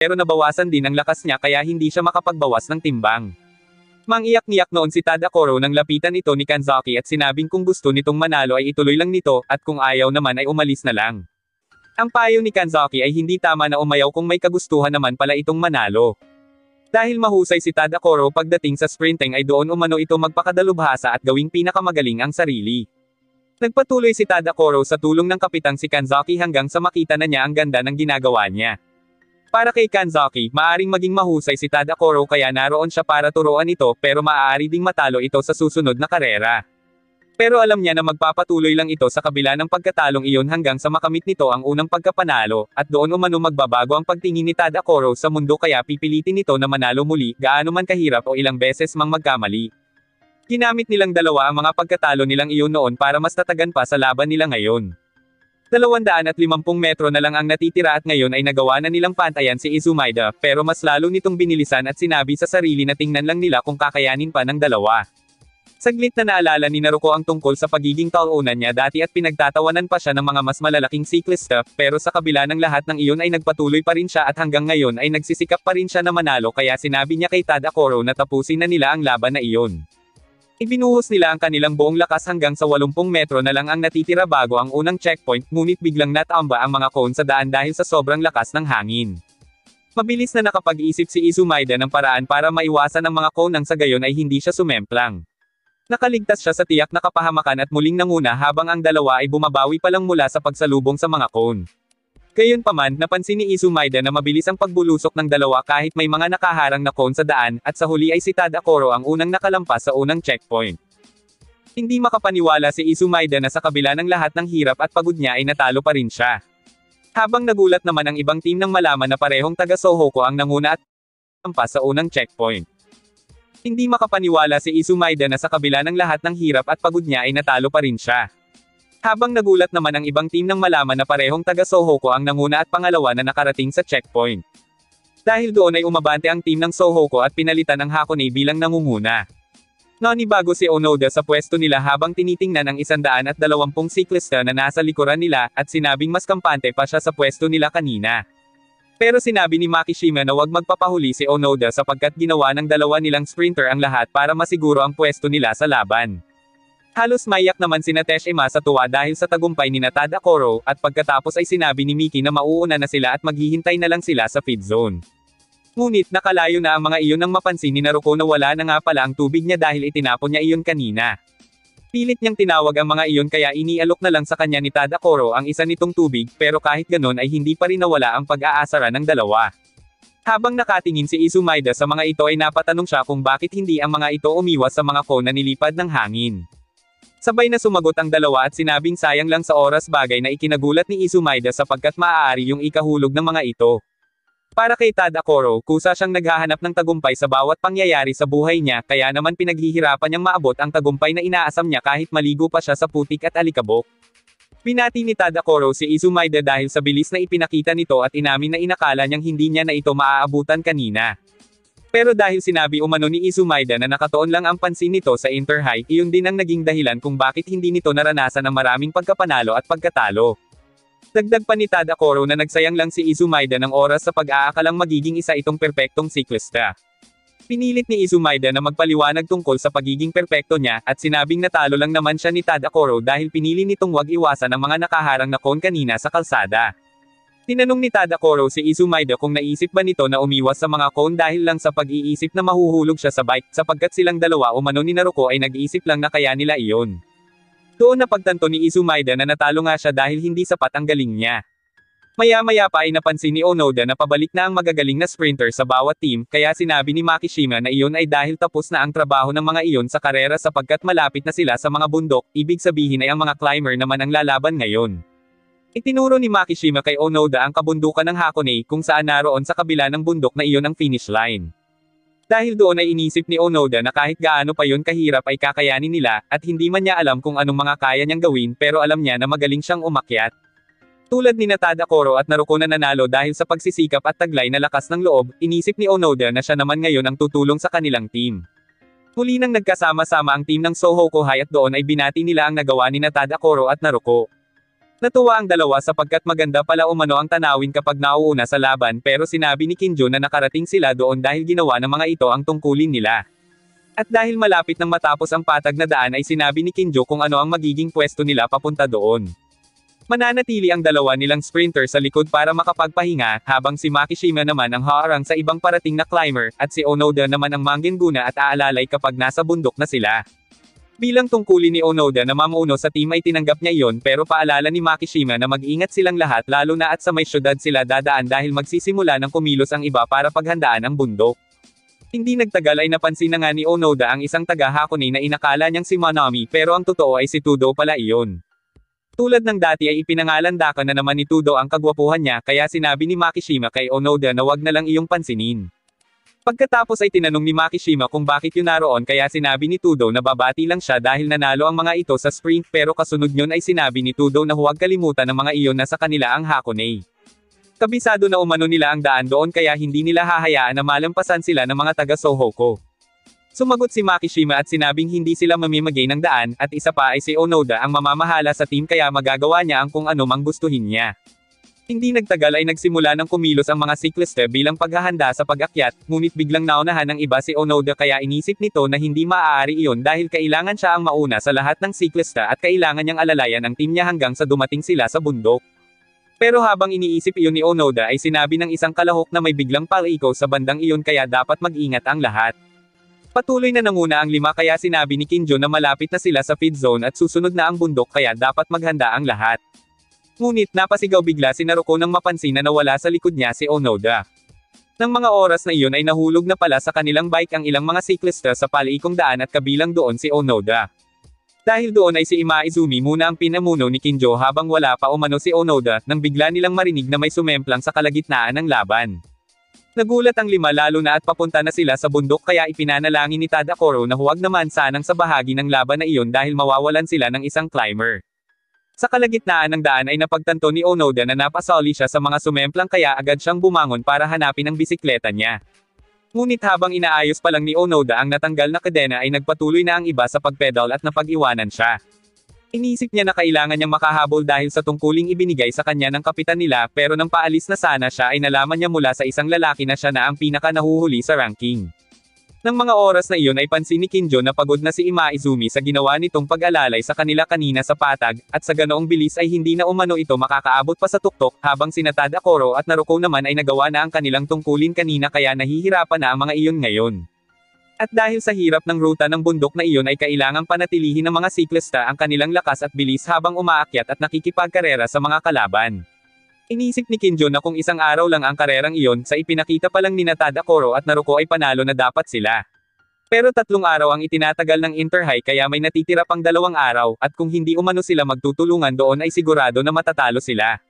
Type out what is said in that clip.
pero nabawasan din ang lakas niya kaya hindi siya makapagbawas ng timbang. Mangiyak-ngiyak noon si Tadakoro nang lapitan ito ni Kanzaki at sinabing kung gusto nitong manalo ay ituloy lang nito, at kung ayaw naman ay umalis na lang. Ang payo ni Kanzaki ay hindi tama na umayaw kung may kagustuhan naman pala itong manalo. Dahil mahusay si Tadakoro pagdating sa sprinting ay doon umano ito magpakadalubhasa at gawing pinakamagaling ang sarili. Nagpatuloy si Tadakoro sa tulong ng kapitang si Kanzaki hanggang sa makita na niya ang ganda ng ginagawa niya. Para kay Kanzaki, maaring maging mahusay si Tadakoro kaya naroon siya para turuan ito pero maaari ding matalo ito sa susunod na karera. Pero alam niya na magpapatuloy lang ito sa kabila ng pagkatalong iyon hanggang sa makamit nito ang unang pagkapanalo, at doon umano magbabago ang pagtingin ni Tadakoro sa mundo kaya pipilitin nito na manalo muli, gaano man kahirap o ilang beses mang magkamali. Ginamit nilang dalawa ang mga pagkatalo nilang iyon noon para mas tatagan pa sa laban nila ngayon. 250 metro na lang ang natitira at ngayon ay nagawa na nilang pantayan si Izumaida, pero mas lalo nitong binilisan at sinabi sa sarili na tingnan lang nila kung kakayanin pa ng dalawa. Saglit na naalala ni Naruko ang tungkol sa pagiging talunan niya dati at pinagtatawanan pa siya ng mga mas malalaking siklista, pero sa kabila ng lahat ng iyon ay nagpatuloy pa rin siya at hanggang ngayon ay nagsisikap pa rin siya na manalo kaya sinabi niya kay Tadakoro na tapusin na nila ang laban na iyon. Ibinuhos nila ang kanilang buong lakas hanggang sa 80 metro na lang ang natitira bago ang unang checkpoint, ngunit biglang natamba ang mga cone sa daan dahil sa sobrang lakas ng hangin. Mabilis na nakapag-isip si Izumaida ng paraan para maiwasan ang mga cone nang sa gayon ay hindi siya sumemplang. Nakaligtas siya sa tiyak na kapahamakan at muling nanguna habang ang dalawa ay bumabawi pa lang mula sa pagsalubong sa mga cone. Gayunpaman, napansin ni Izumaida na mabilis ang pagbulusok ng dalawa kahit may mga nakaharang na cone sa daan, at sa huli ay si Tadakoro ang unang nakalampas sa unang checkpoint. Hindi makapaniwala si Izumaida na sa kabila ng lahat ng hirap at pagod niya ay natalo pa rin siya. Habang nagulat naman ang ibang team nang malaman na parehong taga Sohoko ang nanguna at lampas sa unang checkpoint. Hindi makapaniwala si Izumaida na sa kabila ng lahat ng hirap at pagod niya ay natalo pa rin siya. Habang nagulat naman ang ibang team nang malaman na parehong taga Sohoko ang nanguna at pangalawa na nakarating sa checkpoint. Dahil doon ay umabante ang team ng Sohoko at pinalitan ang Hakone bilang nangunguna. Nanibago si Onoda sa pwesto nila habang tinitingnan ang 120 siklista na nasa likuran nila, at sinabing mas kampante pa siya sa pwesto nila kanina. Pero sinabi ni Makishima na wag magpapahuli si Onoda sapagkat ginawa ng dalawa nilang sprinter ang lahat para masiguro ang pwesto nila sa laban. Halos maiyak naman sina Teshima sa tuwa dahil sa tagumpay ni Tadakoro, at pagkatapos ay sinabi ni Miki na mauuna na sila at maghihintay na lang sila sa feed zone. Ngunit nakalayo na ang mga iyon nang mapansin ni Naruko na wala na nga pala ang tubig niya dahil itinapon niya iyon kanina. Pilit niyang tinawag ang mga iyon kaya inialok na lang sa kanya ni Tadakoro ang isa nitong tubig, pero kahit ganon ay hindi pa rin nawala ang pag-aasara ng dalawa. Habang nakatingin si Izumaida sa mga ito ay napatanong siya kung bakit hindi ang mga ito umiwas sa mga cone na nilipad ng hangin. Sabay na sumagot ang dalawa at sinabing sayang lang sa oras, bagay na ikinagulat ni Izumaida sapagkat maaari yung ikahulog ng mga ito. Para kay Tadakoro, kusa siyang naghahanap ng tagumpay sa bawat pangyayari sa buhay niya, kaya naman pinaghihirapan niyang maabot ang tagumpay na inaasam niya kahit maligo pa siya sa putik at alikabok. Pinati ni Tadakoro si Izumaida dahil sa bilis na ipinakita nito at inamin na inakala niyang hindi niya na ito maaabutan kanina. Pero dahil sinabi umano ni Izumaida na nakatuon lang ang pansin nito sa Interhigh, iyon din ang naging dahilan kung bakit hindi nito naranasan ang maraming pagkapanalo at pagkatalo. Dagdag pa ni Tadakoro na nagsayang lang si Izumaida ng oras sa pag-aakalang magiging isa itong perpektong siklista. Pinilit ni Izumaida na magpaliwanag tungkol sa pagiging perpekto niya, at sinabing natalo lang naman siya ni Tadakoro dahil pinili nitong wag iwasan ang mga nakaharang na cone kanina sa kalsada. Tinanong ni Tadakoro si Izumaida kung naisip ba nito na umiwas sa mga cone dahil lang sa pag-iisip na mahuhulog siya sa bike, sapagkat silang dalawa umano ni Naruko ay nag-iisip lang na kaya nila iyon. Doon napagtanto ni Izumaida na natalo nga siya dahil hindi sapat ang galing niya. Maya-maya pa ay napansin ni Onoda na pabalik na ang magagaling na sprinter sa bawat team, kaya sinabi ni Makishima na iyon ay dahil tapos na ang trabaho ng mga iyon sa karera sapagkat malapit na sila sa mga bundok, ibig sabihin ay ang mga climber naman ang lalaban ngayon. Itinuro ni Makishima kay Onoda ang kabundukan ng Hakone kung saan naroon sa kabila ng bundok na iyon ang finish line. Dahil doon ay inisip ni Onoda na kahit gaano pa yun kahirap ay kakayanin nila, at hindi man niya alam kung anong mga kaya niyang gawin pero alam niya na magaling siyang umakyat. Tulad ni Tadakoro at Naruko na nanalo dahil sa pagsisikap at taglay na lakas ng loob, inisip ni Onoda na siya naman ngayon ang tutulong sa kanilang team. Muli nang nagkasama-sama ang team ng Sohoko High at doon ay binati nila ang nagawa ni Tadakoro at Naruko. Natuwa ang dalawa sapagkat maganda pala umano ang tanawin kapag nauuna sa laban pero sinabi ni Kinjo na nakarating sila doon dahil ginawa ng mga ito ang tungkulin nila. At dahil malapit nang matapos ang patag na daan ay sinabi ni Kinjo kung ano ang magiging pwesto nila papunta doon. Mananatili ang dalawa nilang sprinter sa likod para makapagpahinga, habang si Makishima naman ang haarang sa ibang parating na climber, at si Onoda naman ang manggenguna at aalalay kapag nasa bundok na sila. Bilang tungkulin ni Onoda na mamuno sa team ay tinanggap niya iyon pero paalala ni Makishima na mag-ingat silang lahat lalo na at sa may syudad sila dadaan dahil magsisimula ng kumilos ang iba para paghandaan ang bundok. Hindi nagtagal ay napansin na nga ni Onoda ang isang taga-Hakone na inakala niyang si Manami pero ang totoo ay si Tudo pala iyon. Tulad ng dati ay ipinangalandakan na naman ni Tudo ang kagwapuhan niya kaya sinabi ni Makishima kay Onoda na wag na lang iyong pansinin. Pagkatapos ay tinanong ni Makishima kung bakit yun naroon kaya sinabi ni Tudo na babati lang siya dahil nanalo ang mga ito sa sprint pero kasunod yun ay sinabi ni Tudo na huwag kalimutan ng mga iyon na sa kanila ang Hakone. Kabisado na umano nila ang daan doon kaya hindi nila hahayaan na malampasan sila ng mga taga Sohoko. Sumagot si Makishima at sinabing hindi sila mamimigay ng daan, at isa pa ay si Onoda ang mamamahala sa team kaya magagawa niya ang kung ano mang gustuhin niya. Hindi nagtagal ay nagsimula ng kumilos ang mga sikliste bilang paghahanda sa pag-akyat, ngunit biglang naunahan ng iba si Onoda kaya inisip nito na hindi maaari iyon dahil kailangan siya ang mauna sa lahat ng siklista at kailangan niyang alalayan ang team niya hanggang sa dumating sila sa bundok. Pero habang iniisip iyon ni Onoda ay sinabi ng isang kalahok na may biglang paliko sa bandang iyon kaya dapat mag-ingat ang lahat. Patuloy na nanguna ang lima kaya sinabi ni Kinjo na malapit na sila sa feed zone at susunod na ang bundok kaya dapat maghanda ang lahat. Ngunit napasigaw bigla si Naruko nang mapansin na nawala sa likod niya si Onoda. Nang mga oras na iyon ay nahulog na pala sa kanilang bike ang ilang mga siklista sa palaikong daan at kabilang doon si Onoda. Dahil doon ay si Imaizumi muna ang pinamuno ni Kinjo habang wala pa umano si Onoda nang bigla nilang marinig na may sumemplang sa kalagitnaan ng laban. Nagulat ang lima lalo na at papunta na sila sa bundok kaya ipinanalangin ni Tadakoro na huwag naman sanang sa bahagi ng laban na iyon dahil mawawalan sila ng isang climber. Sa kalagitnaan ng daan ay napagtanto ni Onoda na napasali siya sa mga sumemplang kaya agad siyang bumangon para hanapin ang bisikleta niya. Ngunit habang inaayos pa lang ni Onoda ang natanggal na kadena ay nagpatuloy na ang iba sa pagpedal at napag-iwanan siya. Inisip niya na kailangan niyang makahabol dahil sa tungkuling ibinigay sa kanya ng kapitan nila pero nang paalis na sana siya ay nalaman niya mula sa isang lalaki na siya na ang pinaka nahuhuli sa ranking. Nang mga oras na iyon ay pansin ni Kinjo na pagod na si Imaizumi sa ginawa nitong pag-alalay sa kanila kanina sa patag, at sa ganoong bilis ay hindi na umano ito makakaabot pa sa tuktok habang sina Tadakoro at Naruko naman ay nagawa na ang kanilang tungkulin kanina kaya nahihirapan na ang mga iyon ngayon. At dahil sa hirap ng ruta ng bundok na iyon ay kailangang panatilihin ng mga siklista ang kanilang lakas at bilis habang umaakyat at nakikipagkarera sa mga kalaban. Inisip ni Kinjo na kung isang araw lang ang karerang iyon sa ipinakita pa lang ni Tadakoro at Naruko ay panalo na dapat sila. Pero 3 araw ang itinatagal ng Interhigh kaya may natitira pang 2 araw at kung hindi umano sila magtutulungan doon ay sigurado na matatalo sila.